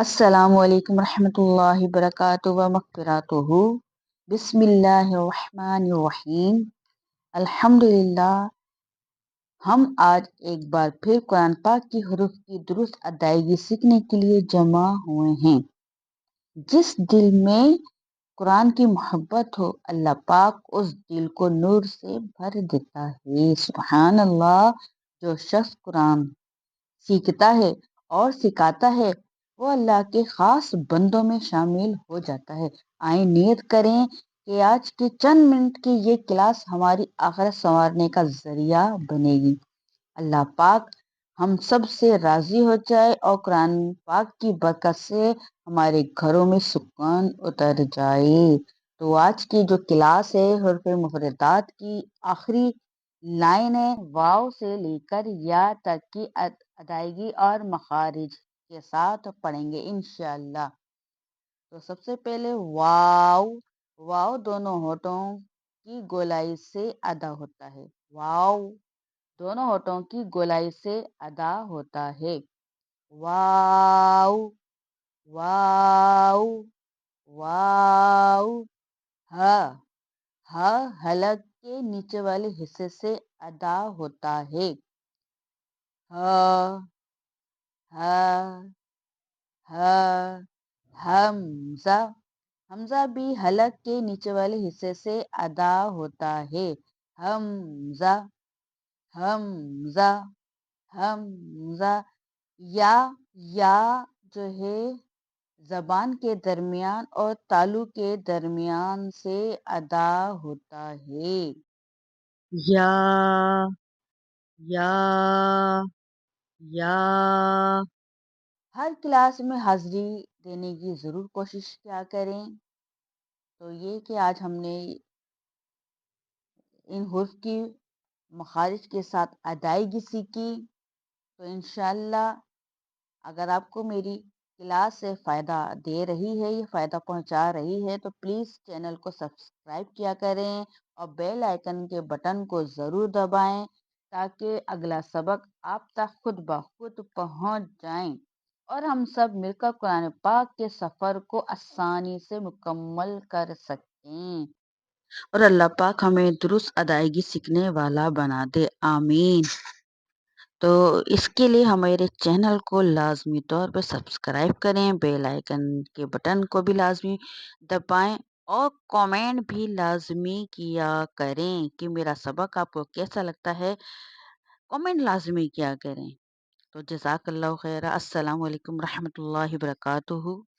السلام علیکم ورحمۃ اللہ وبرکاتہ و مغفراتہ۔ بسم اللہ الرحمن الرحیم۔ الحمد للہ، ہم آج ایک بار پھر قرآن پاک کی حروف کی درست ادائیگی سیکھنے کے لیے جمع ہوئے ہیں۔ جس دل میں قرآن کی محبت ہو، اللہ پاک اس دل کو نور سے بھر دیتا ہے۔ سبحان اللہ۔ جو شخص قرآن سیکھتا ہے اور سکھاتا ہے وہ اللہ کے خاص بندوں میں شامل ہو جاتا ہے۔ آئیں نیت کریں کہ آج کی چند منٹ کی یہ کلاس ہماری آخرت سنوارنے کا ذریعہ بنے گی۔ اللہ پاک ہم سب سے راضی ہو جائے اور قرآن پاک کی برکت سے ہمارے گھروں میں سکون اتر جائے۔ تو آج کی جو کلاس ہے حروف مفردات کی آخری لائن ہے، واو سے لے کر یا تک کی ادائیگی اور مخارج کے ساتھ پڑھیں گے انشاءاللہ۔ تو سب سے پہلے واو دونوں ہونٹوں کی گولائی سے ادا ہوتا ہے۔ واو دونوں ہونٹوں کی گولائی سے ادا ہوتا ہے۔ واو واو واو۔ ہا حلق کے نیچے والے حصے سے ادا ہوتا ہے۔ ہا حمزہ بھی حلق کے نیچے والے حصے سے ادا ہوتا ہے۔ حمزہ یا جو ہے زبان کے درمیان اور تالو کے درمیان سے ادا ہوتا ہے۔ یا ہر کلاس میں حاضری دینے کی ضرور کوشش کیا کریں۔ تو یہ کہ آج ہم نے ان حروف کی مخارج کے ساتھ ادائیگی سیکھی۔ تو انشاءاللہ اگر آپ کو میری کلاس سے فائدہ دے رہی ہے، یہ فائدہ پہنچا رہی ہے، تو پلیز چینل کو سبسکرائب کیا کریں اور بیل آئیکن کے بٹن کو ضرور دبائیں تاکہ اگلا سبق آپ تک خود بخود پہنچ جائیں اور ہم سب مل کر قرآن پاک کے سفر کو آسانی سے مکمل کر سکیں، اور اللہ پاک ہمیں درست ادائیگی سیکھنے والا بنا دے، آمین۔ تو اس کے لیے ہمارے چینل کو لازمی طور پہ سبسکرائب کریں، بیل آئیکن کے بٹن کو بھی لازمی دبائیں اور کامنٹ بھی لازمی کیا کریں کہ میرا سبق آپ کو کیسا لگتا ہے، کامنٹ لازمی کیا کریں۔ تو جزاک اللہ خیر۔ السلام علیکم ورحمۃ اللہ وبرکاتہ۔